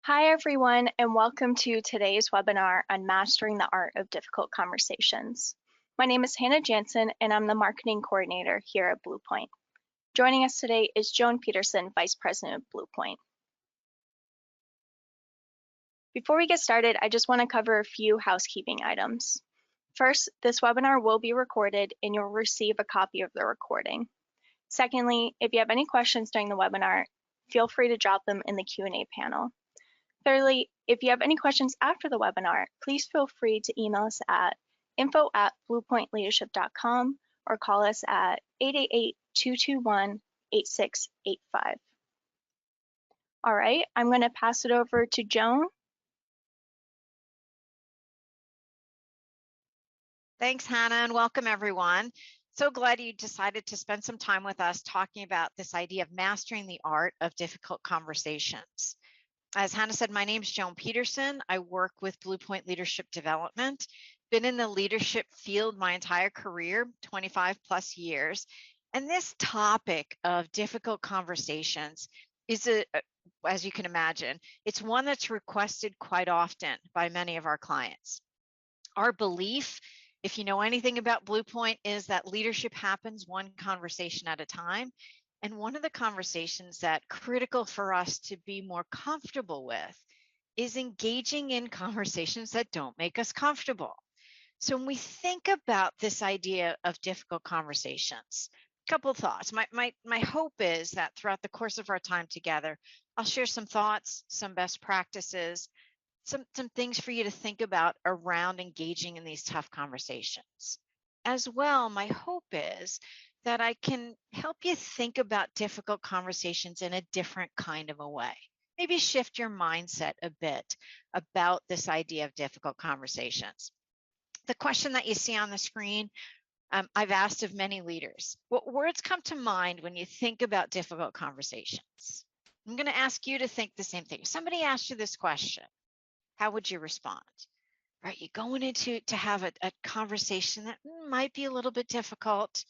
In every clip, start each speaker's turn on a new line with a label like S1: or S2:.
S1: Hi, everyone, and welcome to today's webinar on Mastering the Art of Difficult Conversations. My name is Hannah Jansen, and I'm the Marketing Coordinator here at Bluepoint. Joining us today is Joan Peterson, Vice President of Bluepoint. Before we get started, I just want to cover a few housekeeping items. First, this webinar will be recorded, and you'll receive a copy of the recording. Secondly, if you have any questions during the webinar, feel free to drop them in the Q&A panel. Thirdly, if you have any questions after the webinar, please feel free to email us at info@bluepointleadership.com or call us at 888-221-8685. All right, I'm going to pass it over to Joan.
S2: Thanks, Hannah, and welcome everyone. So glad you decided to spend some time with us talking about this idea of mastering the art of difficult conversations. As Hannah said, my name is Joan Peterson. I work with Bluepoint Leadership Development. Been in the leadership field my entire career, 25 plus years. And this topic of difficult conversations is, as you can imagine, it's one that's requested quite often by many of our clients. Our belief, if you know anything about Bluepoint, is that leadership happens one conversation at a time. And one of the conversations that critical for us to be more comfortable with is engaging in conversations that don't make us comfortable. So when we think about this idea of difficult conversations, a couple of thoughts. My hope is that throughout the course of our time together, I'll share some thoughts, some best practices, some things for you to think about around engaging in these tough conversations. As well, my hope is that I can help you think about difficult conversations in a different kind of a way. Maybe shift your mindset a bit about this idea of difficult conversations. The question that you see on the screen, I've asked of many leaders, what words come to mind when you think about difficult conversations? I'm going to ask you to think the same thing. If somebody asked you this question, how would you respond? Right, you're going into to have a conversation that might be a little bit difficult.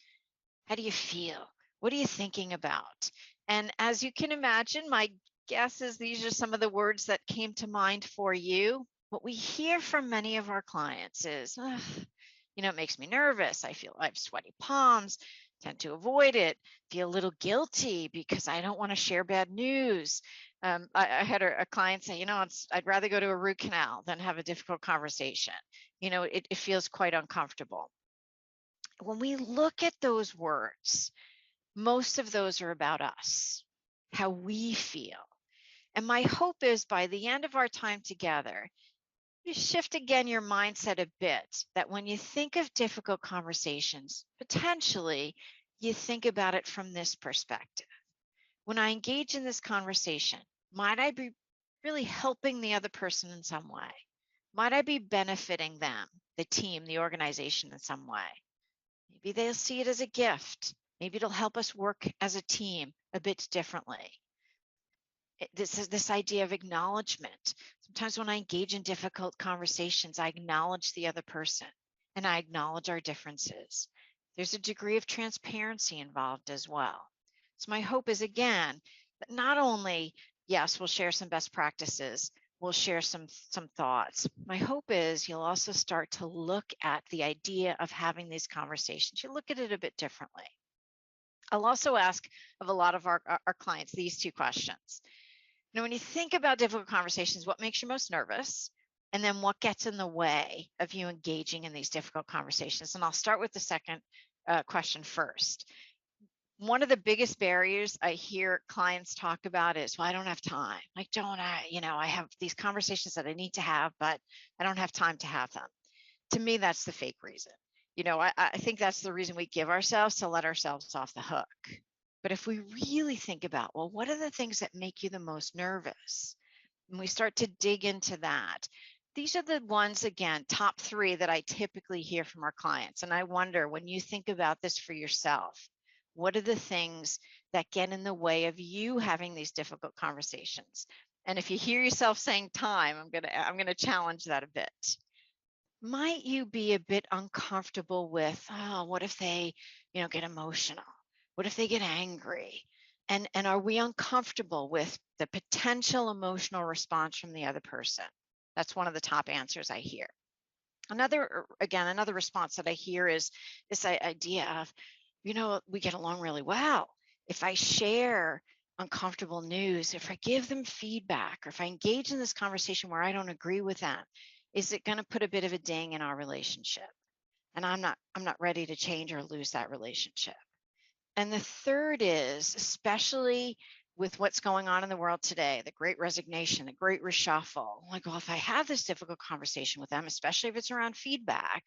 S2: How do you feel? What are you thinking about? And as you can imagine, my guess is these are some of the words that came to mind for you. What we hear from many of our clients is, it makes me nervous. I have sweaty palms, tend to avoid it, feel a little guilty because I don't want to share bad news. I had a client say, I'd rather go to a root canal than have a difficult conversation. It feels quite uncomfortable. When we look at those words, most of those are about us, how we feel. And my hope is by the end of our time together, you shift again your mindset a bit, that when you think of difficult conversations, potentially you think about it from this perspective. When I engage in this conversation, might I be really helping the other person in some way? Might I be benefiting them, the team, the organization in some way? Maybe they'll see it as a gift. Maybe it'll help us work as a team a bit differently. This is this idea of acknowledgement. Sometimes when I engage in difficult conversations, I acknowledge the other person and I acknowledge our differences. There's a degree of transparency involved as well. So my hope is, again, that not only, yes, we'll share some best practices, we'll share some thoughts. My hope is you'll also start to look at the idea of having these conversations. You look at it a bit differently. I'll also ask of a lot of our clients these two questions. When you think about difficult conversations, what makes you most nervous? And then what gets in the way of you engaging in these difficult conversations? And I'll start with the second question first. One of the biggest barriers I hear clients talk about is, well, I don't have time. Like, I have these conversations that I need to have, but I don't have time to have them. To me, that's the fake reason. I think that's the reason we give ourselves to let ourselves off the hook. But if we really think about, well, what are the things that make you the most nervous? And we start to dig into that. These are the ones, again, top 3 that I typically hear from our clients. And I wonder, when you think about this for yourself, what are the things that get in the way of you having these difficult conversations? And if you hear yourself saying time, I'm gonna challenge that a bit. Might you be a bit uncomfortable with, what if they, get emotional? What if they get angry? And are we uncomfortable with the potential emotional response from the other person? That's one of the top answers I hear. Another response that I hear is this idea of, we get along really well. If I share uncomfortable news, if I give them feedback, or if I engage in this conversation where I don't agree with them, is it going to put a bit of a ding in our relationship? And I'm not ready to change or lose that relationship. And the third is, especially with what's going on in the world today, the great resignation, the great reshuffle. Like, well, if I have this difficult conversation with them, especially if it's around feedback,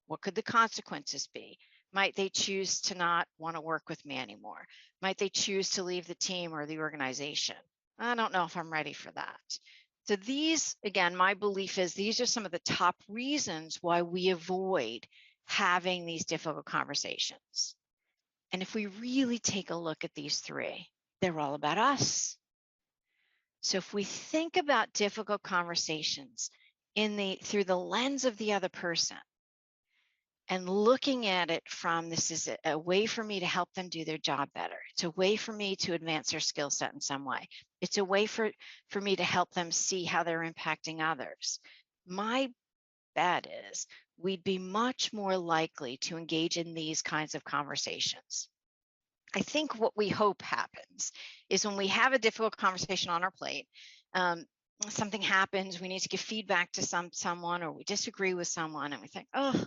S2: what could the consequences be? Might they choose to not want to work with me anymore? Might they choose to leave the team or the organization? I don't know if I'm ready for that. So these, again, my belief is these are some of the top reasons why we avoid having these difficult conversations. And if we really take a look at these three, they're all about us. So if we think about difficult conversations through the lens of the other person and looking at it from, this is a way for me to help them do their job better. It's a way for me to advance their skill set in some way. It's a way for me to help them see how they're impacting others. My bet is we'd be much more likely to engage in these kinds of conversations. I think what we hope happens is when we have a difficult conversation on our plate, something happens, we need to give feedback to someone, or we disagree with someone, and we think, oh,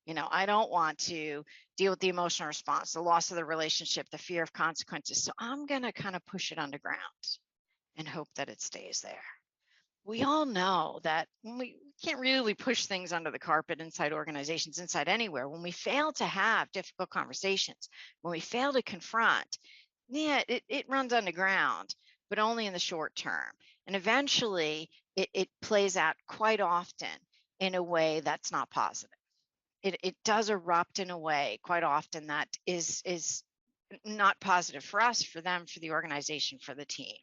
S2: I don't want to deal with the emotional response, the loss of the relationship, the fear of consequences. So I'm going to kind of push it underground and hope that it stays there. We all know that we can't really push things under the carpet inside organizations, inside anywhere. When we fail to have difficult conversations, when we fail to confront, it runs underground, but only in the short term. And eventually it plays out quite often in a way that's not positive. It does erupt in a way quite often that is not positive for us, for them, for the organization, for the team.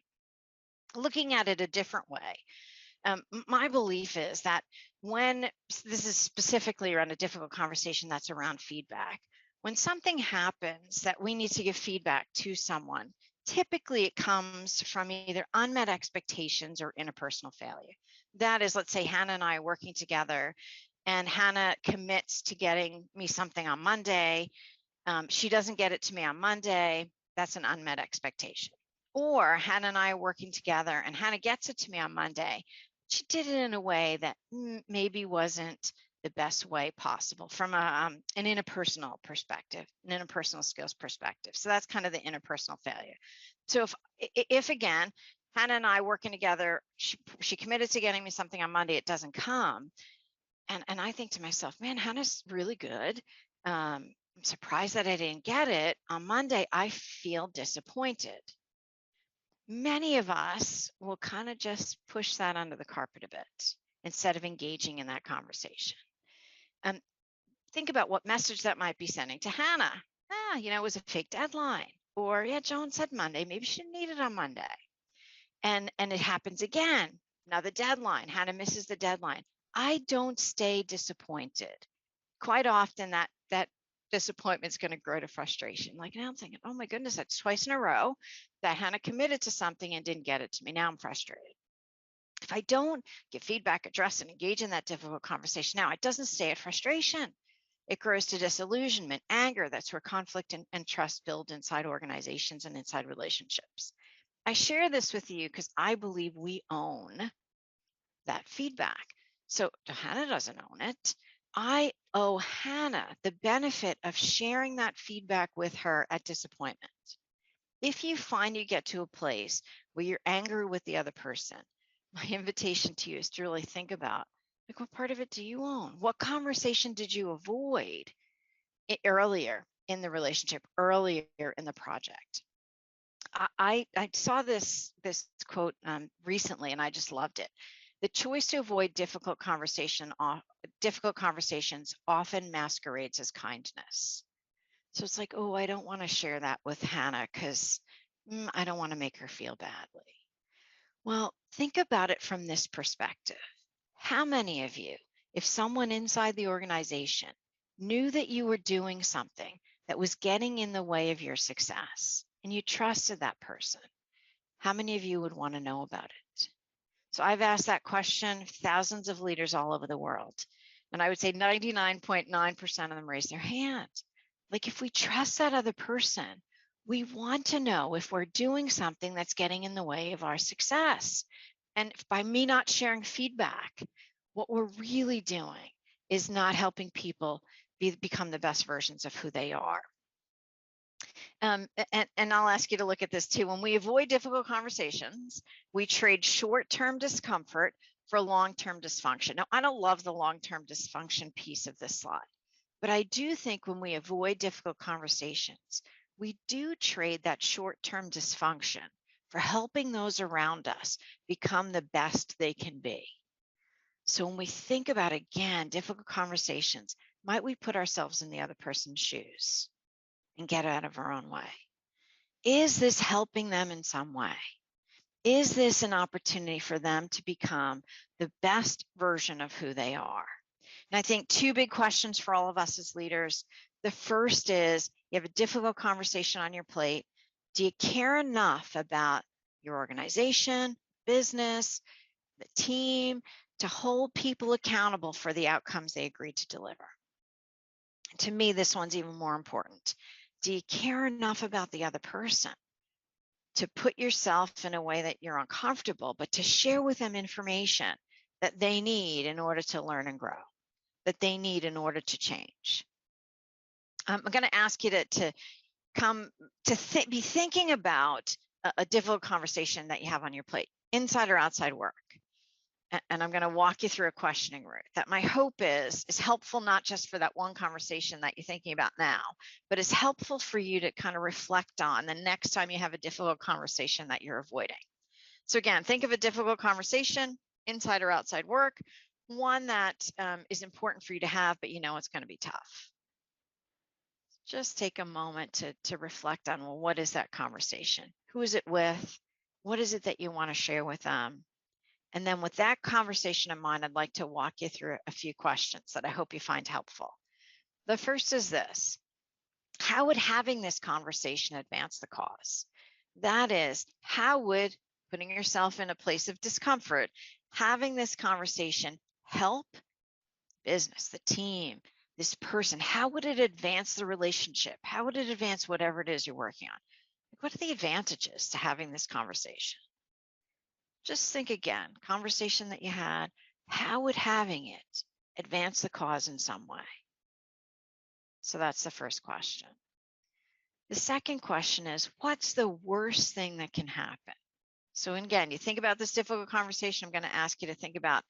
S2: Looking at it a different way, my belief is that when this is specifically around a difficult conversation that's around feedback, when something happens that we need to give feedback to someone, typically it comes from either unmet expectations or interpersonal failure. That is, let's say Hannah and I are working together and Hannah commits to getting me something on Monday. She doesn't get it to me on Monday. That's an unmet expectation. Or Hannah and I are working together and Hannah gets it to me on Monday. She did it in a way that maybe wasn't the best way possible from an interpersonal perspective, an interpersonal skills perspective. So that's kind of the interpersonal failure. So if again, Hannah and I working together, she committed to getting me something on Monday, it doesn't come. And I think to myself, man, Hannah's really good. I'm surprised that I didn't get it. On Monday, I feel disappointed. Many of us will kind of just push that under the carpet a bit instead of engaging in that conversation. Think about what message that might be sending to Hannah. It was a fake deadline. Or, yeah, Joan said Monday. Maybe she didn't need it on Monday. And it happens again. Another deadline. Hannah misses the deadline. I don't stay disappointed. Quite often that disappointment is going to grow to frustration. Like now I'm thinking, oh my goodness, that's twice in a row that Hannah committed to something and didn't get it to me. Now I'm frustrated. If I don't give feedback, address, and engage in that difficult conversation now, it doesn't stay at frustration. It grows to disillusionment, anger. That's where conflict and trust build inside organizations and inside relationships. I share this with you because I believe we own that feedback. So Hannah doesn't own it. I owe Hannah the benefit of sharing that feedback with her at disappointment. If you find you get to a place where you're angry with the other person, my invitation to you is to really think about, like, what part of it do you own? What conversation did you avoid earlier in the relationship, earlier in the project? I saw this quote recently, and I just loved it. The choice to avoid difficult conversations often masquerades as kindness. So it's like, oh, I don't want to share that with Hannah because I don't want to make her feel badly. Well, think about it from this perspective. How many of you, if someone inside the organization knew that you were doing something that was getting in the way of your success, and you trusted that person, how many of you would want to know about it? So I've asked that question thousands of leaders all over the world, and I would say 99.9% of them raise their hand. Like, if we trust that other person, we want to know if we're doing something that's getting in the way of our success. And by me not sharing feedback, what we're really doing is not helping people become the best versions of who they are. And I'll ask you to look at this too. When we avoid difficult conversations, we trade short-term discomfort for long-term dysfunction. Now, I don't love the long-term dysfunction piece of this slide, but I do think when we avoid difficult conversations, we do trade that short-term dysfunction for helping those around us become the best they can be. So when we think about, again, difficult conversations, might we put ourselves in the other person's shoes and get out of our own way? Is this helping them in some way? Is this an opportunity for them to become the best version of who they are? And I think two big questions for all of us as leaders. The first is, you have a difficult conversation on your plate. Do you care enough about your organization, business, the team, to hold people accountable for the outcomes they agreed to deliver? To me, this one's even more important. Do you care enough about the other person to put yourself in a way that you're uncomfortable, but to share with them information that they need in order to learn and grow, that they need in order to change? I'm going to ask you to be thinking about a difficult conversation that you have on your plate, inside or outside work. And I'm going to walk you through a questioning route that my hope is helpful, not just for that one conversation that you're thinking about now, but is helpful for you to kind of reflect on the next time you have a difficult conversation that you're avoiding. So again, think of a difficult conversation, inside or outside work, one that is important for you to have, but you know it's going to be tough. Just take a moment to reflect on, well, what is that conversation? Who is it with? What is it that you want to share with them? And then with that conversation in mind, I'd like to walk you through a few questions that I hope you find helpful. The first is this: how would having this conversation advance the cause? That is, how would putting yourself in a place of discomfort, having this conversation help business, the team, this person? How would it advance the relationship? How would it advance whatever it is you're working on? What are the advantages to having this conversation? Just think again, conversation that you had, how would having it advance the cause in some way? So that's the first question. The second question is, what's the worst thing that can happen? So again, you think about this difficult conversation, I'm going to ask you to think about,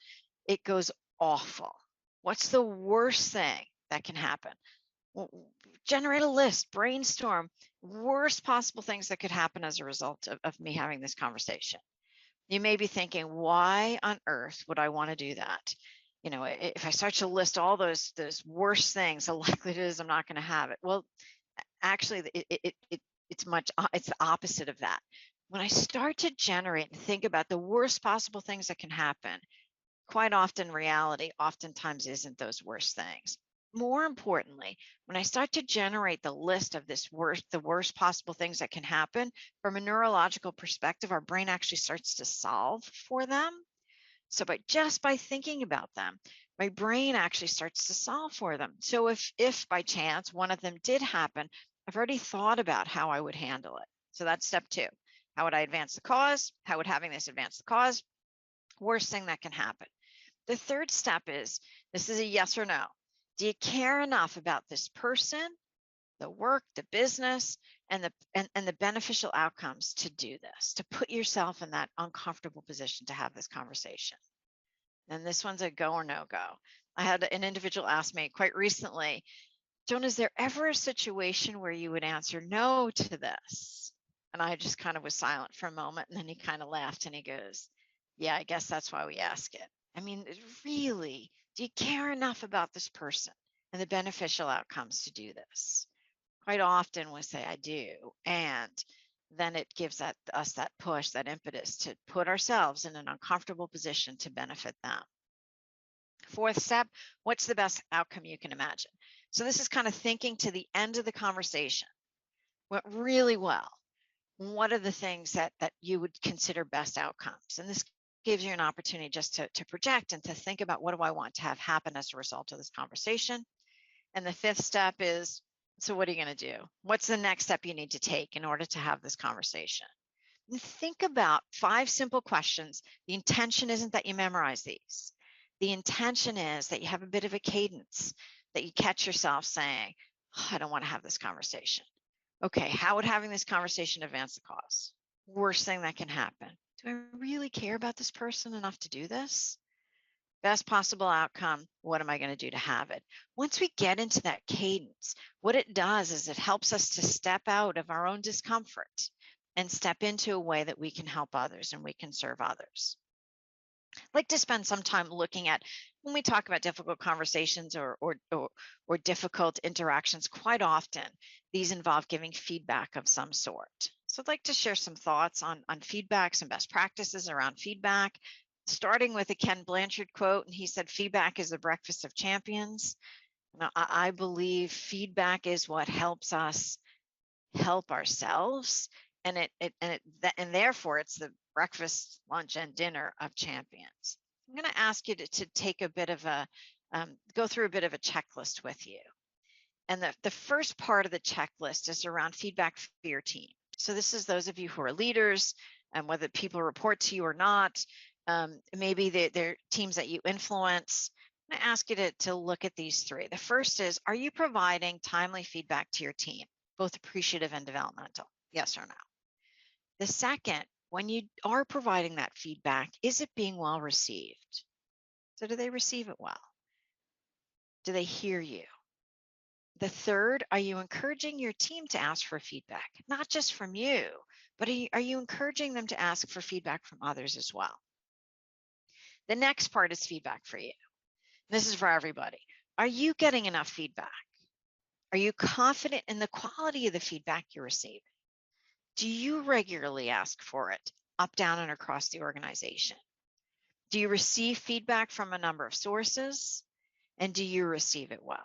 S2: it goes awful. What's the worst thing that can happen? Well, generate a list, brainstorm worst possible things that could happen as a result of me having this conversation. You may be thinking, why on earth would I want to do that? You know, if I start to list all those worst things, the likelihood is I'm not going to have it. Well, actually, it's the opposite of that. When I start to generate and think about the worst possible things that can happen, quite often reality oftentimes isn't those worst things. More importantly, when I start to generate the list of the worst possible things that can happen, from a neurological perspective, our brain actually starts to solve for them. So just by thinking about them, my brain actually starts to solve for them. So if by chance one of them did happen, I've already thought about how I would handle it. So that's step two. How would I advance the cause? How would having this advance the cause? Worst thing that can happen. The third step is, this is a yes or no. Do you care enough about this person, the work, the business, and the beneficial outcomes to do this, to put yourself in that uncomfortable position to have this conversation? And this one's a go or no go. I had an individual ask me quite recently, Joan, is there ever a situation where you would answer no to this? And I just kind of was silent for a moment, and then he kind of laughed and he goes, yeah, I guess that's why we ask it. I mean, really, do you care enough about this person and the beneficial outcomes to do this? Quite often we say, I do. And then it gives us that push, that impetus to put ourselves in an uncomfortable position to benefit them. Fourth step, what's the best outcome you can imagine? So this is kind of thinking to the end of the conversation. Went really well. what are the things that you would consider best outcomes? And this gives you an opportunity just to project and to think about, what do I want to have happen as a result of this conversation? And the fifth step is, so what are you going to do? What's the next step you need to take in order to have this conversation? And think about 5 simple questions. The intention isn't that you memorize these. The intention is that you have a bit of a cadence, that you catch yourself saying, oh, I don't want to have this conversation. Okay, how would having this conversation advance the cause? Worst thing that can happen. Do I really care about this person enough to do this? Best possible outcome, what am I going to do to have it? Once we get into that cadence, what it does is it helps us to step out of our own discomfort and step into a way that we can help others and we can serve others. I like to spend some time looking at, when we talk about difficult conversations or difficult interactions, quite often these involve giving feedback of some sort. So I'd like to share some thoughts on feedback, some best practices around feedback, starting with a Ken Blanchard quote, and he said, feedback is the breakfast of champions. Now, I believe feedback is what helps us help ourselves, and therefore it's the breakfast, lunch, and dinner of champions. I'm going to ask you to take a bit of a go through a bit of a checklist with you. And the first part of the checklist is around feedback for your team. So this is those of you who are leaders, and whether people report to you or not, maybe they're teams that you influence. I'm going to ask you to look at these 3. The first is, are you providing timely feedback to your team, both appreciative and developmental? Yes or no? The second, when you are providing that feedback, is it being well received? So do they receive it well? Do they hear you? The third, are you encouraging your team to ask for feedback, not just from you, but are you encouraging them to ask for feedback from others as well? The next part is feedback for you. This is for everybody. Are you getting enough feedback? Are you confident in the quality of the feedback you're receiving? Do you regularly ask for it, up, down, and across the organization? Do you receive feedback from a number of sources? And do you receive it well?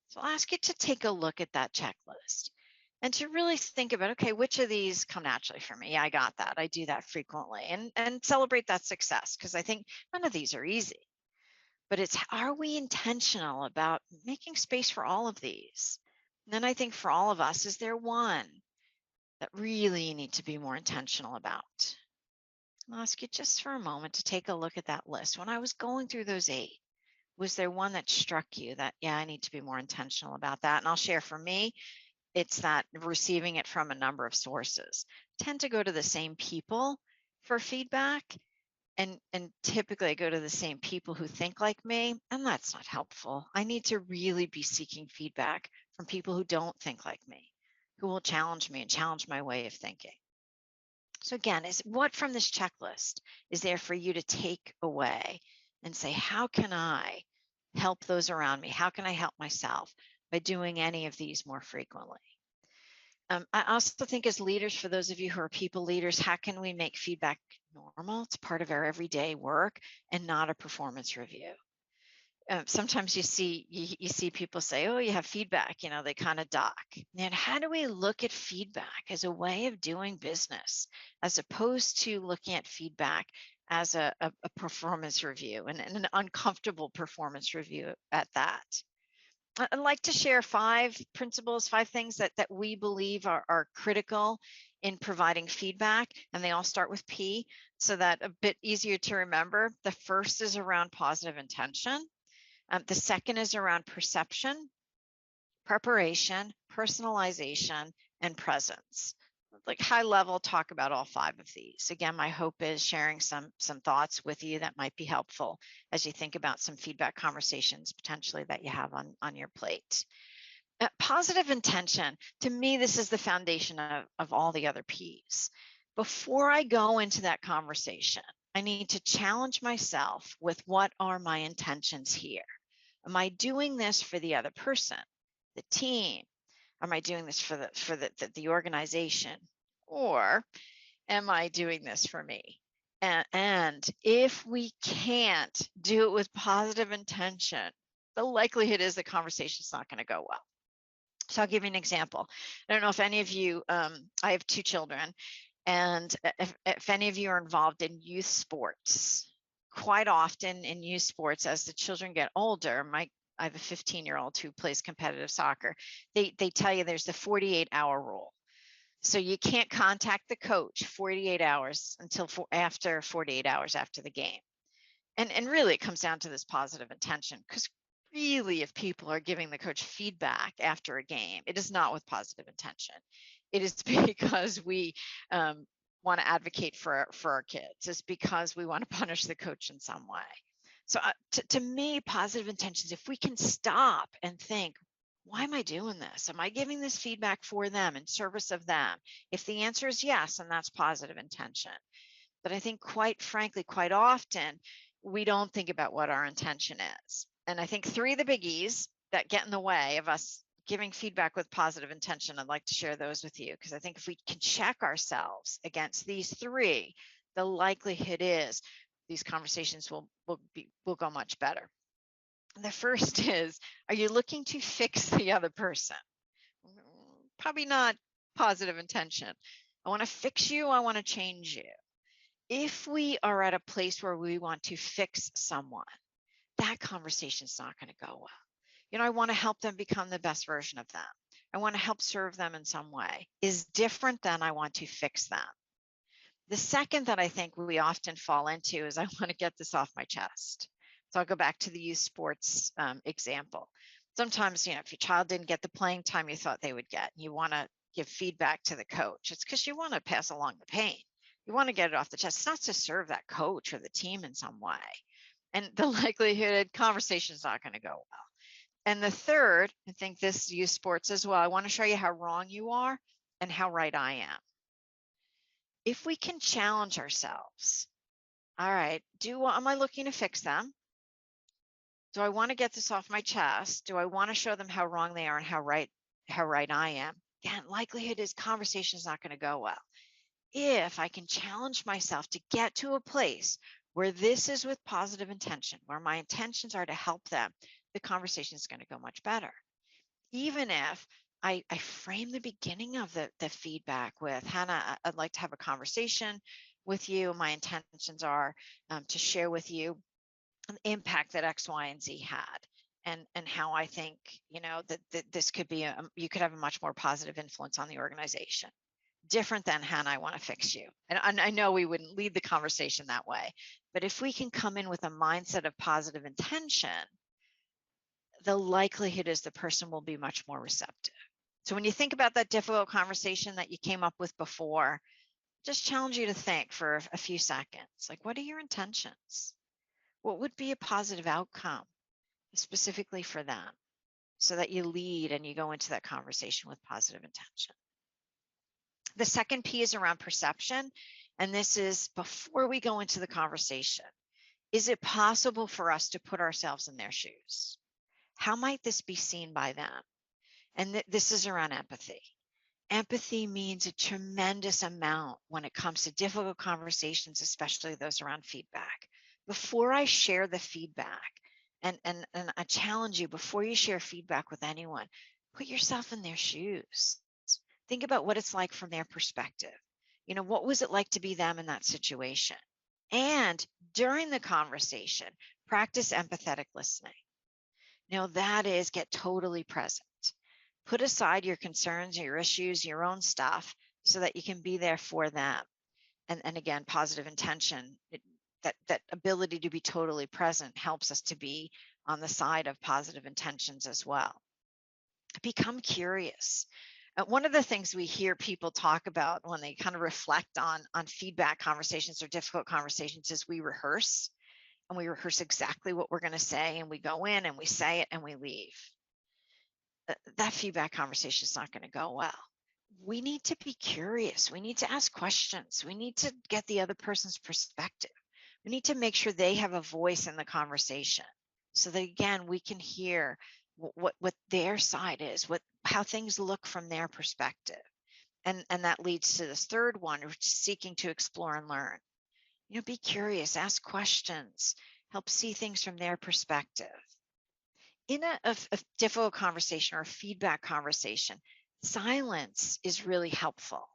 S2: So I'll ask you to take a look at that checklist and to really think about, okay, which of these come naturally for me? Yeah, I got that. I do that frequently, and celebrate that success, because I think none of these are easy. But it's, are we intentional about making space for all of these? And then I think for all of us, is there one that really you need to be more intentional about? I'll ask you just for a moment to take a look at that list. When I was going through those 8, was there one that struck you that, yeah, I need to be more intentional about that? And I'll share, for me, it's that receiving it from a number of sources. I tend to go to the same people for feedback, and typically I go to the same people who think like me, and that's not helpful. I need to really be seeking feedback from people who don't think like me, who will challenge me and challenge my way of thinking. So again, is what from this checklist is there for you to take away and say, how can I help those around me? How can I help myself by doing any of these more frequently? I also think, as leaders, for those of you who are people leaders, how can we make feedback normal? It's part of our everyday work and not a performance review. Sometimes you see people say, oh, you have feedback, they kind of dock. And how do we look at feedback as a way of doing business, as opposed to looking at feedback as a performance review, and an uncomfortable performance review at that? I'd like to share 5 principles, 5 things that we believe are critical in providing feedback, and they all start with P, so that a bit easier to remember. The first is around positive intention. The second is around perception, preparation, personalization, and presence. Like high level, talk about all 5 of these. Again, my hope is sharing some thoughts with you that might be helpful as you think about some feedback conversations potentially that you have on your plate. Positive intention, to me, this is the foundation of all the other P's. Before I go into that conversation, I need to challenge myself with, what are my intentions here? Am I doing this for the other person, the team? Am I doing this for the organization? Or am I doing this for me? And if we can't do it with positive intention, the likelihood is the conversation's not going to go well. So I'll give you an example. I don't know if any of you, I have 2 children, and if any of you are involved in youth sports, quite often in youth sports, as the children get older, I have a 15-year-old who plays competitive soccer. They tell you there's the 48-hour rule. So you can't contact the coach 48 hours until after 48 hours after the game. And really it comes down to this positive intention, because really if people are giving the coach feedback after a game, it is not with positive intention. It is because we want to advocate for our kids. It's because we want to punish the coach in some way. So to me, positive intentions, if we can stop and think, why am I doing this? Am I giving this feedback for them, in service of them? If the answer is yes, and that's positive intention. But I think, quite frankly, quite often, we don't think about what our intention is. And I think 3 of the biggies that get in the way of us giving feedback with positive intention, I'd like to share those with you, because I think if we can check ourselves against these 3, the likelihood is these conversations will go much better. The first is, are you looking to fix the other person? Probably not positive intention. I want to fix you, I want to change you. If we are at a place where we want to fix someone, that conversation is not going to go well. I want to help them become the best version of them. I want to help serve them in some way, is different than I want to fix them. The second that I think we often fall into is, I want to get this off my chest. So I'll go back to the youth sports example. Sometimes, if your child didn't get the playing time you thought they would get, and you want to give feedback to the coach, it's because you want to pass along the pain. You want to get it off the chest. It's not to serve that coach or the team in some way. And the likelihood conversation is not going to go well. And the third, I think this youth sports as well, I want to show you how wrong you are and how right I am. If we can challenge ourselves, all right, am I looking to fix them? Do I want to get this off my chest? Do I want to show them how wrong they are and how right I am? Again, likelihood is conversation is not going to go well. If I can challenge myself to get to a place where this is with positive intention, where my intentions are to help them, the conversation is going to go much better. Even if I frame the beginning of the feedback with, Hannah, I'd like to have a conversation with you. My intentions are to share with you an impact that X, Y, and Z had, and how I think, that this could be, you could have a much more positive influence on the organization. Different than, Hannah, I want to fix you. And I know we wouldn't lead the conversation that way, but if we can come in with a mindset of positive intention, the likelihood is the person will be much more receptive. So when you think about that difficult conversation that you came up with before, just challenge you to think for a few seconds, like, what are your intentions? What would be a positive outcome specifically for them, so that you lead and you go into that conversation with positive intention. The second P is around perception. And this is before we go into the conversation. Is it possible for us to put ourselves in their shoes? How might this be seen by them? And this is around empathy. Empathy means a tremendous amount when it comes to difficult conversations, especially those around feedback. Before I share the feedback, and I challenge you, before you share feedback with anyone, put yourself in their shoes. Think about what it's like from their perspective. What was it like to be them in that situation? And during the conversation, practice empathetic listening. That is, get totally present. Put aside your concerns, your issues, your own stuff, so that you can be there for them. And again, positive intention, that ability to be totally present helps us to be on the side of positive intentions as well. Become curious. One of the things we hear people talk about when they kind of reflect on feedback conversations or difficult conversations is we rehearse, and we rehearse exactly what we're going to say, and we go in and we say it and we leave. That feedback conversation is not going to go well. We need to be curious. We need to ask questions. We need to get the other person's perspective. We need to make sure they have a voice in the conversation, so that, again, we can hear what their side is, how things look from their perspective. And that leads to this third one, which is seeking to explore and learn. Be curious, ask questions, help see things from their perspective. in a difficult conversation or a feedback conversation, silence is really helpful.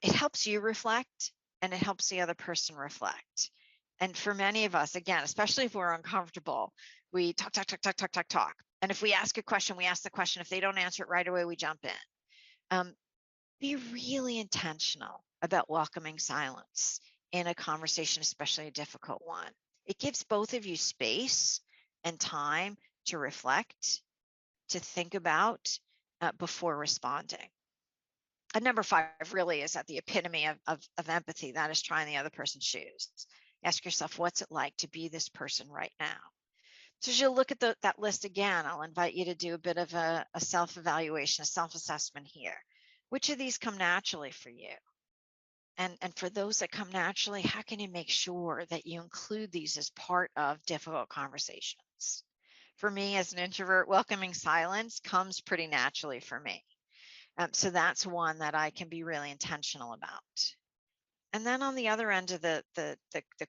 S2: It helps you reflect and it helps the other person reflect. And for many of us, again, especially if we're uncomfortable, we talk, talk, talk, talk, talk, talk, talk. And if we ask a question, we ask the question. If they don't answer it right away, we jump in. Be really intentional about welcoming silence in a conversation, especially a difficult one. It gives both of you space and time to reflect, to think about before responding. And number 5 really is at the epitome of empathy. That is trying the other person's shoes. Ask yourself, what's it like to be this person right now? So as you look at that list again, I'll invite you to do a bit of a self-evaluation, a self-assessment here. Which of these come naturally for you? And for those that come naturally, how can you make sure that you include these as part of difficult conversations? For me, as an introvert, welcoming silence comes pretty naturally for me. So that's one that I can be really intentional about. And then on the other end of the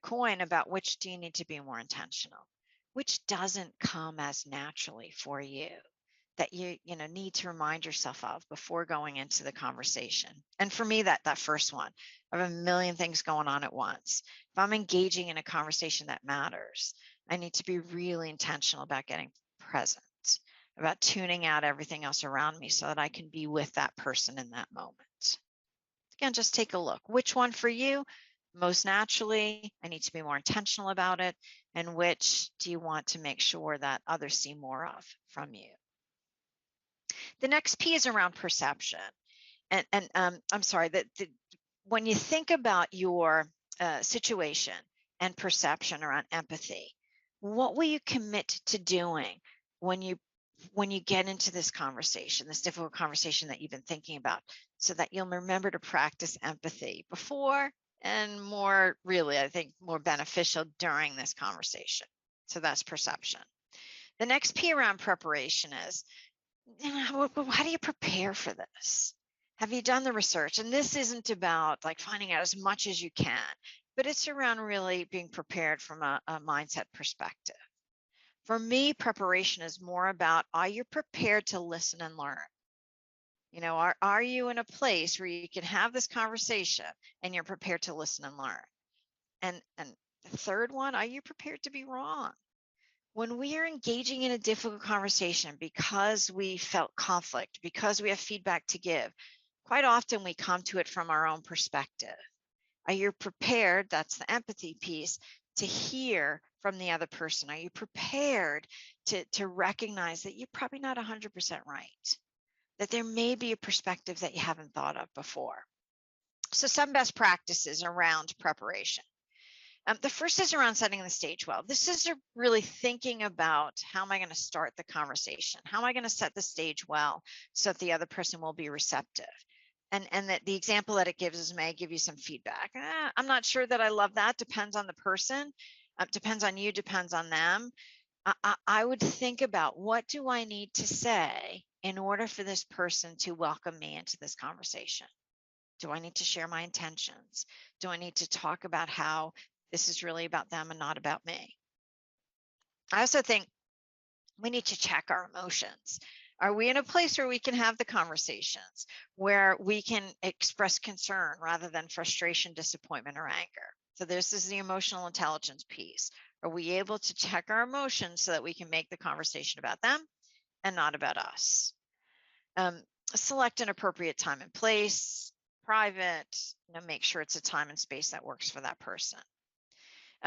S2: coin, about which do you need to be more intentional? Which doesn't come as naturally for you, that you need to remind yourself of before going into the conversation. And for me, that first one, I have a million things going on at once. If I'm engaging in a conversation that matters, I need to be really intentional about getting present, about tuning out everything else around me so that I can be with that person in that moment. Again, just take a look. Which one for you? Most naturally, I need to be more intentional about it. And which do you want to make sure that others see more of from you? The next P is around perception. And I'm sorry, that when you think about your situation and perception around empathy, what will you commit to doing when you get into this conversation, this difficult conversation that you've been thinking about, so that you'll remember to practice empathy before and more really, I think, more beneficial during this conversation. So that's perception. The next P around preparation is, how do you prepare for this? Have you done the research? And this isn't about like finding out as much as you can, but it's around really being prepared from a mindset perspective. For me, preparation is more about, are you prepared to listen and learn? Are you in a place where you can have this conversation and you're prepared to listen and learn? And the third one, are you prepared to be wrong? When we are engaging in a difficult conversation because we felt conflict, because we have feedback to give, quite often we come to it from our own perspective. Are you prepared? That's the empathy piece, to hear from the other person. Are you prepared to recognize that you're probably not 100% right, that there may be a perspective that you haven't thought of before? So some best practices around preparation. The first is around setting the stage well. This is really thinking about, how am I going to start the conversation? How am I going to set the stage well so that the other person will be receptive? And that the example that it gives is, may give you some feedback. I'm not sure that I love that. Depends on the person. Depends on you, depends on them. I would think about, what do I need to say in order for this person to welcome me into this conversation? Do I need to share my intentions? Do I need to talk about how this is really about them and not about me? I also think we need to check our emotions. Are we in a place where we can have the conversations, where we can express concern rather than frustration, disappointment, or anger? So this is the emotional intelligence piece. Are we able to check our emotions so that we can make the conversation about them and not about us? Select an appropriate time and place, private, make sure it's a time and space that works for that person.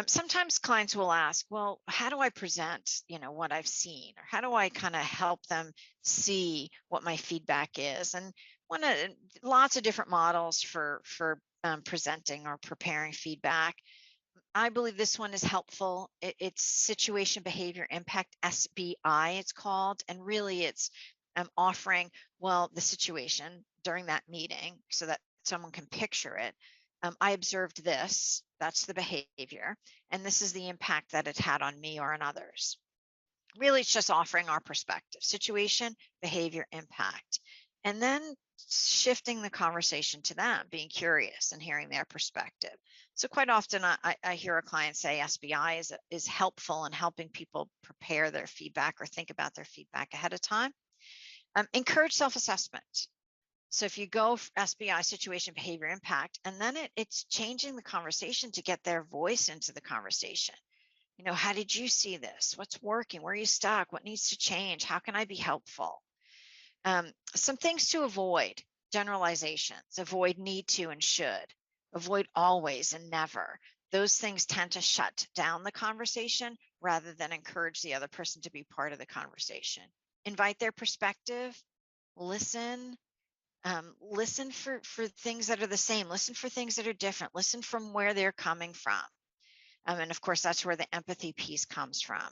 S2: Sometimes clients will ask, well, how do I present, what I've seen, or how do I kind of help them see what my feedback is? And lots of different models for presenting or preparing feedback. I believe this one is helpful. It's situation, behavior, impact, SBI, it's called. And really it's offering, well, the situation during that meeting so that someone can picture it. I observed this, that's the behavior, and this is the impact that it had on me or on others. Really, it's just offering our perspective, situation, behavior, impact. And then shifting the conversation to them, being curious and hearing their perspective. So quite often I hear a client say SBI is helpful in helping people prepare their feedback or think about their feedback ahead of time. Encourage self-assessment. So if you go SBI, situation, behavior, impact, and then it's changing the conversation to get their voice into the conversation. How did you see this? What's working? Where are you stuck? What needs to change? How can I be helpful? Some things to avoid: generalizations, avoid need to and should, avoid always and never. Those things tend to shut down the conversation rather than encourage the other person to be part of the conversation. Invite their perspective, listen, listen for things that are the same, listen for things that are different, listen from where they're coming from. And of course, that's where the empathy piece comes from.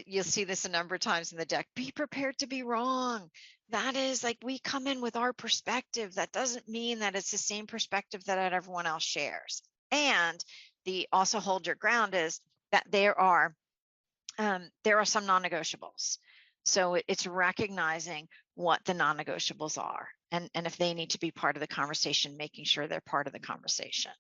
S2: You'll see this a number of times in the deck. Be prepared to be wrong. That is, like, we come in with our perspective. That doesn't mean that it's the same perspective that everyone else shares. And the also hold your ground is that there are some non-negotiables. So it's recognizing what the non-negotiables are, and if they need to be part of the conversation, making sure they're part of the conversation.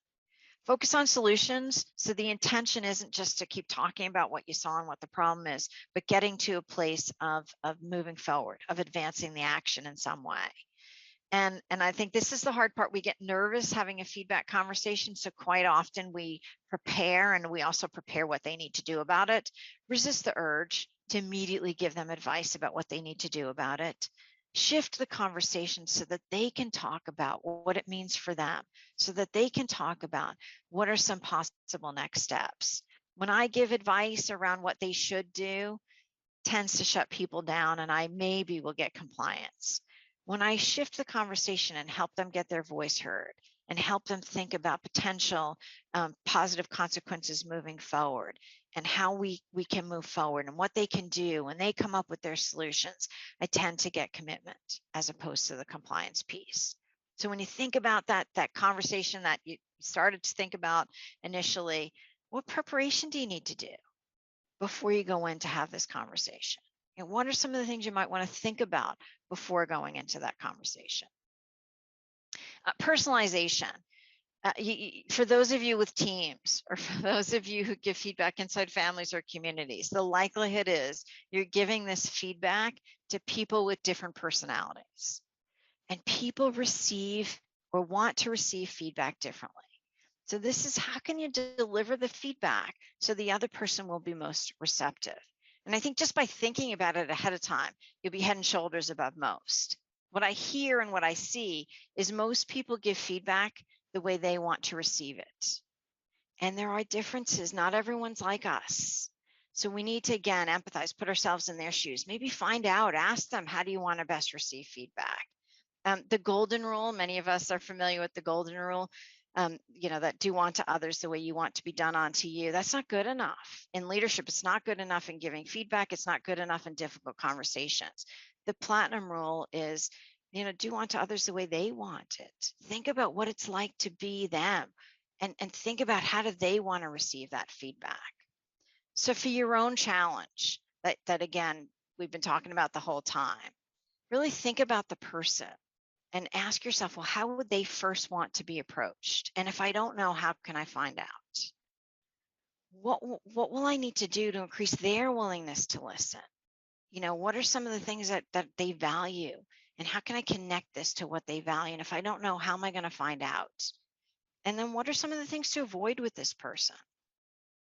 S2: Focus on solutions. So the intention isn't just to keep talking about what you saw and what the problem is, but getting to a place of moving forward, of advancing the action in some way. And I think this is the hard part. We get nervous having a feedback conversation. So quite often we prepare, and we also prepare what they need to do about it. Resist the urge to immediately give them advice about what they need to do about it. Shift the conversation so that they can talk about what it means for them, so that they can talk about what are some possible next steps. When I give advice around what they should do, tends to shut people down, and I maybe will get compliance. When I shift the conversation and help them get their voice heard and help them think about potential positive consequences moving forward, and how we can move forward and what they can do when they come up with their solutions, I tend to get commitment as opposed to the compliance piece. So when you think about that conversation that you started to think about initially, what preparation do you need to do before you go in to have this conversation? And what are some of the things you might want to think about before going into that conversation? Personalization. For those of you with teams, or for those of you who give feedback inside families or communities, the likelihood is you're giving this feedback to people with different personalities. And people receive or want to receive feedback differently. So this is, how can you deliver the feedback so the other person will be most receptive? And I think just by thinking about it ahead of time, you'll be head and shoulders above most. What I hear and what I see is most people give feedback the way they want to receive it. And there are differences. Not everyone's like us. So we need to, again, empathize, put ourselves in their shoes, maybe find out, ask them, how do you want to best receive feedback? The golden rule, many of us are familiar with the golden rule, that do unto others the way you want to be done unto you. That's not good enough. In leadership, it's not good enough in giving feedback. It's not good enough in difficult conversations. The platinum rule is, do unto others the way they want it. Think about what it's like to be them, and think about how do they want to receive that feedback. So for your own challenge, that again, we've been talking about the whole time, really think about the person and ask yourself, well, how would they first want to be approached? And if I don't know, how can I find out? What will I need to do to increase their willingness to listen? What are some of the things that they value? And how can I connect this to what they value? And if I don't know, how am I going to find out? And then what are some of the things to avoid with this person?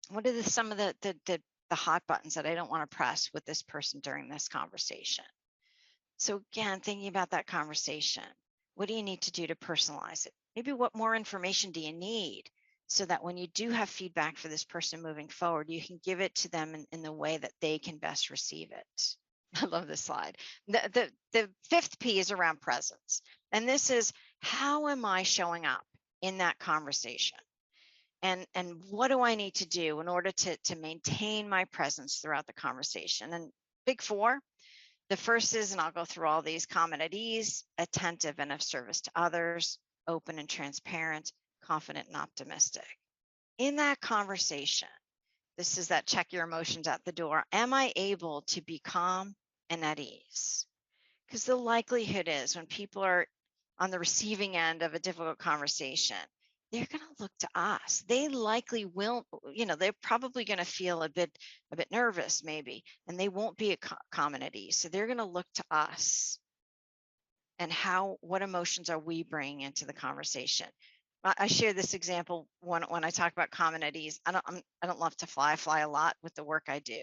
S2: What are some of the hot buttons that I don't want to press with this person during this conversation? So again, thinking about that conversation, what do you need to do to personalize it? Maybe what more information do you need so that when you do have feedback for this person moving forward, you can give it to them in the way that they can best receive it. I love this slide. The fifth P is around presence. And this is, how am I showing up in that conversation? And what do I need to do in order to maintain my presence throughout the conversation? And big four. The first is, and I'll go through all these: calm at ease, attentive and of service to others, open and transparent, confident and optimistic. In that conversation, this is that check your emotions at the door. Am I able to be calm and at ease? Because the likelihood is when people are on the receiving end of a difficult conversation, they're going to look to us. They likely will, they're probably going to feel a bit nervous maybe, and they won't be calm at ease. So they're going to look to us and what emotions are we bringing into the conversation. I share this example when I talk about common at ease. I don't love to fly. I fly a lot with the work I do.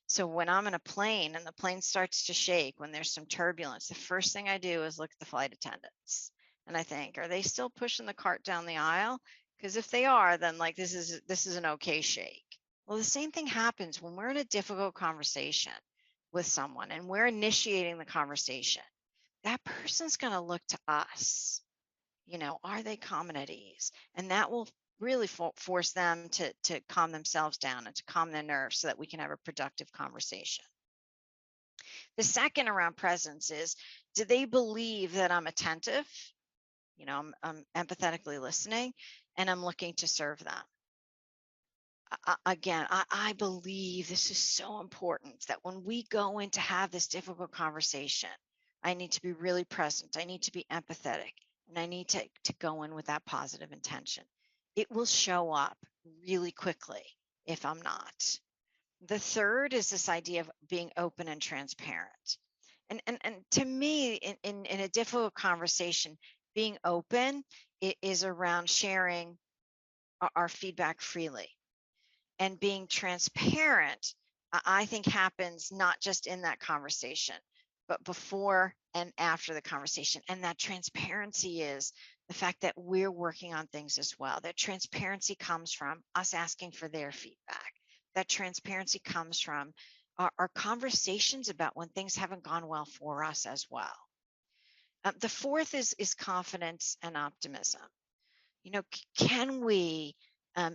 S2: So when I'm in a plane and the plane starts to shake, when there's some turbulence, the first thing I do is look at the flight attendants. And I think, are they still pushing the cart down the aisle? Because if they are, then like this is an okay shake. Well, the same thing happens when we're in a difficult conversation with someone and we're initiating the conversation. That person's going to look to us. Are they calm and at ease? And that will really force them to calm themselves down and to calm their nerves so that we can have a productive conversation. The second around presence is, do they believe that I'm attentive? I'm empathetically listening and I'm looking to serve them. Again, I believe this is so important that when we go in to have this difficult conversation, I need to be really present. I need to be empathetic. And I need to go in with that positive intention. It will show up really quickly if I'm not. The third is this idea of being open and transparent. And to me, in a difficult conversation, being open is around sharing our feedback freely. And being transparent, I think, happens not just in that conversation, but before and after the conversation. And that transparency is the fact that we're working on things as well. That transparency comes from us asking for their feedback. That transparency comes from our conversations about when things haven't gone well for us as well. The fourth is confidence and optimism. Can we,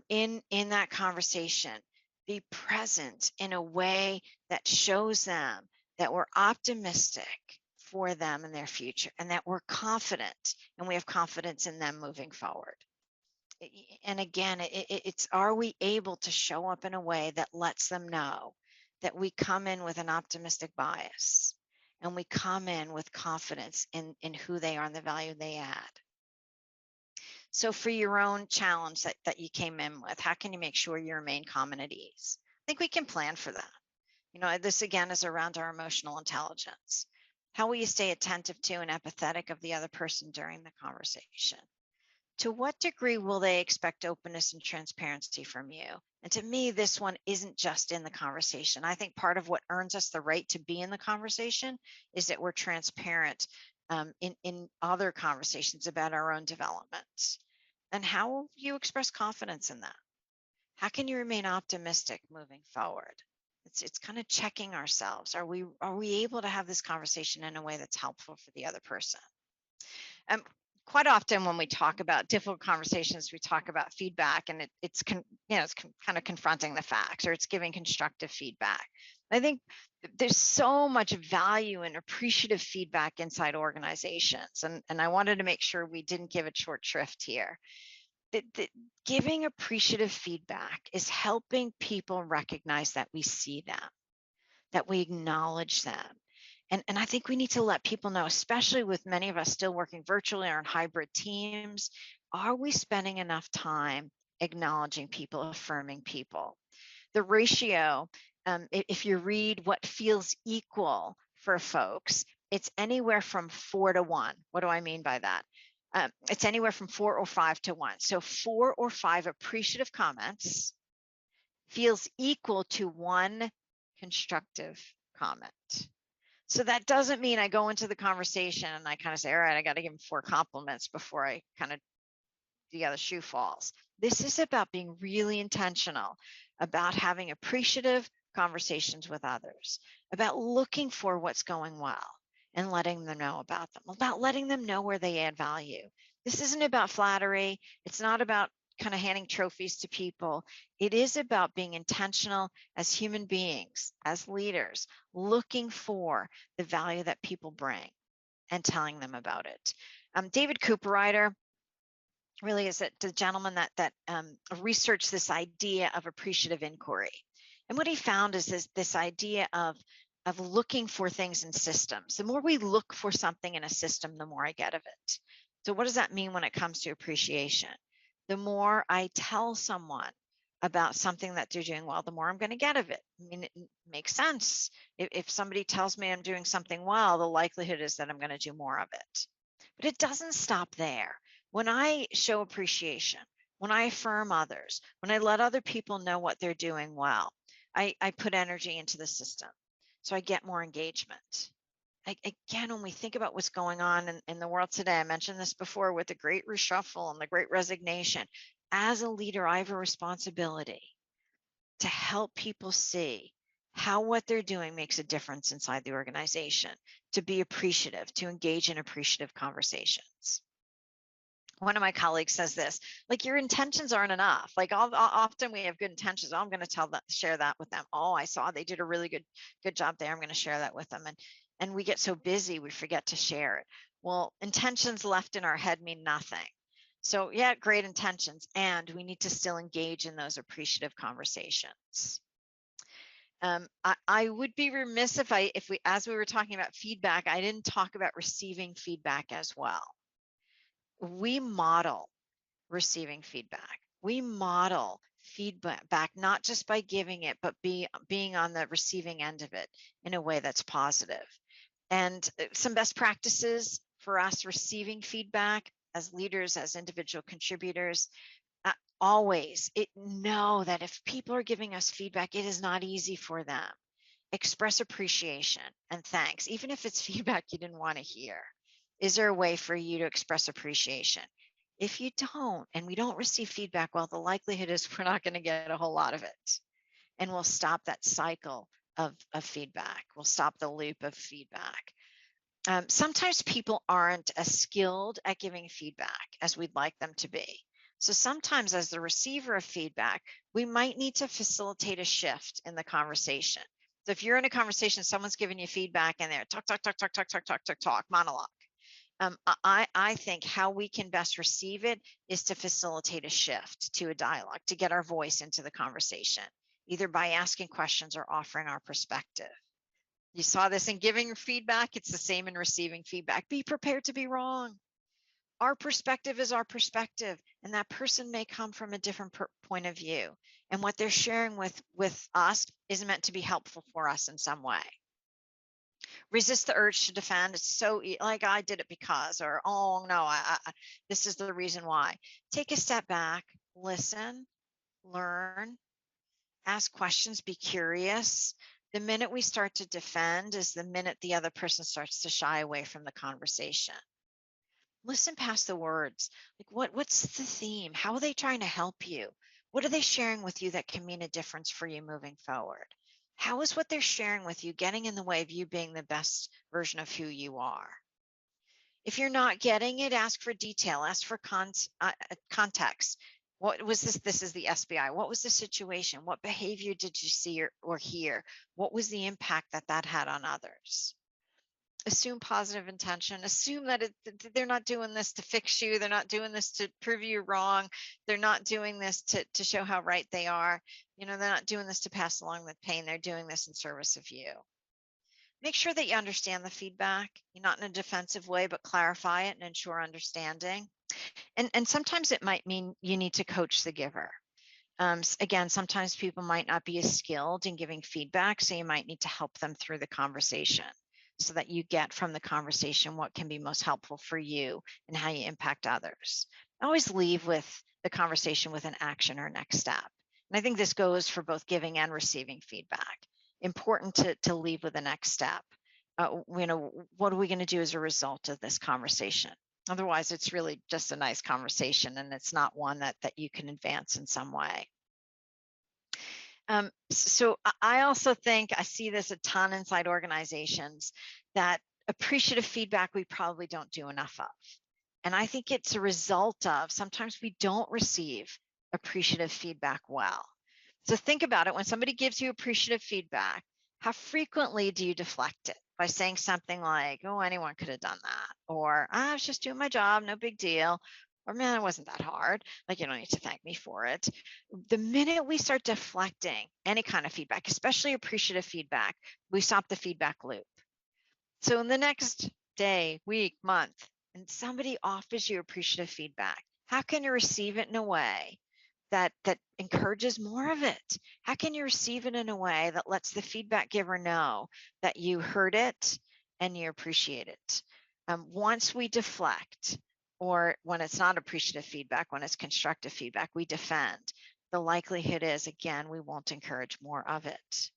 S2: in that conversation, be present in a way that shows them that we're optimistic for them and their future, and that we're confident and we have confidence in them moving forward? And again, it's, are we able to show up in a way that lets them know that we come in with an optimistic bias and we come in with confidence in who they are and the value they add? So for your own challenge that you came in with, how can you make sure you remain calm and at ease? I think we can plan for that. This again is around our emotional intelligence. How will you stay attentive to and empathetic of the other person during the conversation? To what degree will they expect openness and transparency from you? And to me, this one isn't just in the conversation. I think part of what earns us the right to be in the conversation is that we're transparent in other conversations about our own development. And how will you express confidence in that? How can you remain optimistic moving forward? It's kind of checking ourselves. Are we able to have this conversation in a way that's helpful for the other person? Quite often when we talk about difficult conversations, we talk about feedback, and it's kind of confronting the facts, or it's giving constructive feedback. I think there's so much value in appreciative feedback inside organizations, and I wanted to make sure we didn't give it short shrift here. That giving appreciative feedback is helping people recognize that we see them, that we acknowledge them. And I think we need to let people know, especially with many of us still working virtually or in hybrid teams, are we spending enough time acknowledging people, affirming people? The ratio, if you read what feels equal for folks, it's anywhere from 4 to 1. What do I mean by that? It's anywhere from 4 or 5 to 1. So 4 or 5 appreciative comments feels equal to 1 constructive comment. So that doesn't mean I go into the conversation and I kind of say, all right, I got to give him 4 compliments before I kind of the other shoe falls. This is about being really intentional about having appreciative conversations with others, about looking for what's going well and letting them know about them, about letting them know where they add value. This isn't about flattery. It's not about kind of handing trophies to people. It is about being intentional as human beings, as leaders, looking for the value that people bring and telling them about it. David Cooperrider really is the gentleman that researched this idea of appreciative inquiry. And what he found is this idea of of looking for things in systems. The more we look for something in a system, the more I get of it. So what does that mean when it comes to appreciation? The more I tell someone about something that they're doing well, the more I'm going to get of it. I mean, it makes sense. If somebody tells me I'm doing something well, the likelihood is that I'm going to do more of it. But it doesn't stop there. When I show appreciation, when I affirm others, when I let other people know what they're doing well, I put energy into the system. So I get more engagement. Again, when we think about what's going on in the world today, I mentioned this before with the great reshuffle and the great resignation. As a leader, I have a responsibility to help people see how what they're doing makes a difference inside the organization, to be appreciative, to engage in appreciative conversations. One of my colleagues says this, like, your intentions aren't enough. Like, often we have good intentions. Oh, I'm going to share that with them. Oh, I saw they did a really good job there. I'm going to share that with them. And we get so busy, we forget to share it. Well, intentions left in our head mean nothing. So yeah, great intentions. And we need to still engage in those appreciative conversations. I would be remiss if as we were talking about feedback, I didn't talk about receiving feedback as well. We model receiving feedback. We model feedback not just by giving it, but being on the receiving end of it in a way that's positive. And some best practices for us receiving feedback as leaders, as individual contributors, always know that if people are giving us feedback, it is not easy for them. Express appreciation and thanks, even if it's feedback you didn't want to hear. Is there a way for you to express appreciation? If you don't, and we don't receive feedback, well, the likelihood is we're not going to get a whole lot of it. And we'll stop that cycle of feedback. We'll stop the loop of feedback. Sometimes people aren't as skilled at giving feedback as we'd like them to be. So sometimes as the receiver of feedback, we might need to facilitate a shift in the conversation. So if you're in a conversation, someone's giving you feedback and they're talk, monologue. I think how we can best receive it is to facilitate a shift to a dialogue, to get our voice into the conversation, either by asking questions or offering our perspective. You saw this in giving feedback. It's the same in receiving feedback. Be prepared to be wrong. Our perspective is our perspective, and that person may come from a different point of view. And what they're sharing with us is meant to be helpful for us in some way. Resist the urge to defend. It's so like, I did it because, or, oh no, this is the reason why. Take a step back, listen, learn, ask questions, be curious. The minute we start to defend is the minute the other person starts to shy away from the conversation. Listen past the words. Like, what's the theme? How are they trying to help you? What are they sharing with you that can mean a difference for you moving forward? How is what they're sharing with you getting in the way of you being the best version of who you are? If you're not getting it, ask for detail, ask for context. What was this? This is the SBI. What was the situation? What behavior did you see or hear? What was the impact that had on others? Assume positive intention. Assume that they're not doing this to fix you. They're not doing this to prove you wrong. They're not doing this to show how right they are. They're not doing this to pass along the pain. They're doing this in service of you. Make sure that you understand the feedback, not in a defensive way, but clarify it and ensure understanding. And sometimes it might mean you need to coach the giver. Again, sometimes people might not be as skilled in giving feedback, so you might need to help them through the conversation so that you get from the conversation what can be most helpful for you and how you impact others. Always leave with the conversation with an action or next step. And I think this goes for both giving and receiving feedback. Important to leave with the next step. What are we going to do as a result of this conversation? Otherwise, it's really just a nice conversation, and it's not one that you can advance in some way. So I also think I see this a ton inside organizations, that appreciative feedback we probably don't do enough of. And I think it's a result of sometimes we don't receive appreciative feedback well. So think about it. When somebody gives you appreciative feedback, how frequently do you deflect it by saying something like, oh, anyone could have done that? Or, I was just doing my job, no big deal. or man, it wasn't that hard. Like, you don't need to thank me for it. The minute we start deflecting any kind of feedback, especially appreciative feedback, we stop the feedback loop. So in the next day, week, month, and somebody offers you appreciative feedback, how can you receive it in a way that encourages more of it? How can you receive it in a way that lets the feedback giver know that you heard it and you appreciate it? Once we deflect, or when it's not appreciative feedback, when it's constructive feedback, we defend. The likelihood is, again, we won't encourage more of it.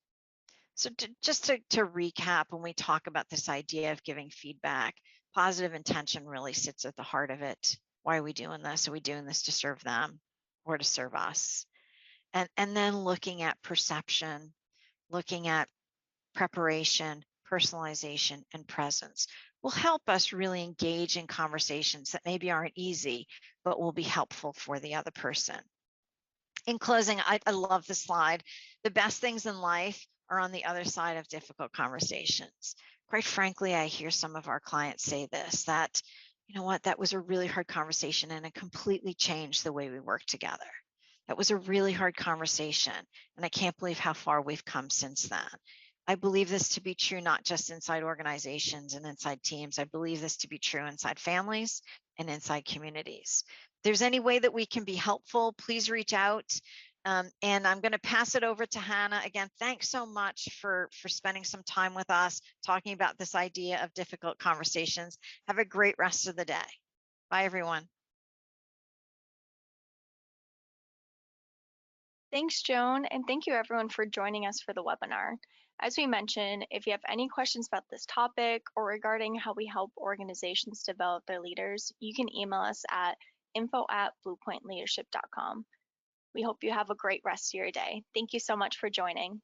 S2: So just to recap, when we talk about this idea of giving feedback, positive intention really sits at the heart of it. Why are we doing this? Are we doing this to serve them or to serve us? And then looking at perception, looking at preparation, personalization, and presence will help us really engage in conversations that maybe aren't easy, but will be helpful for the other person. In closing, I love this slide. The best things in life are on the other side of difficult conversations. Quite frankly, I hear some of our clients say this, that, you know what, that was a really hard conversation and it completely changed the way we work together. That was a really hard conversation, and I can't believe how far we've come since then. I believe this to be true not just inside organizations and inside teams. I believe this to be true inside families and inside communities. If there's any way that we can be helpful, please reach out. And I'm going to pass it over to Hannah. Again, thanks so much for spending some time with us talking about this idea of difficult conversations. Have a great rest of the day. Bye, everyone.
S1: Thanks, Joan, and thank you everyone for joining us for the webinar. As we mentioned, if you have any questions about this topic or regarding how we help organizations develop their leaders, you can email us at info@bluepointleadership.com. We hope you have a great rest of your day. Thank you so much for joining.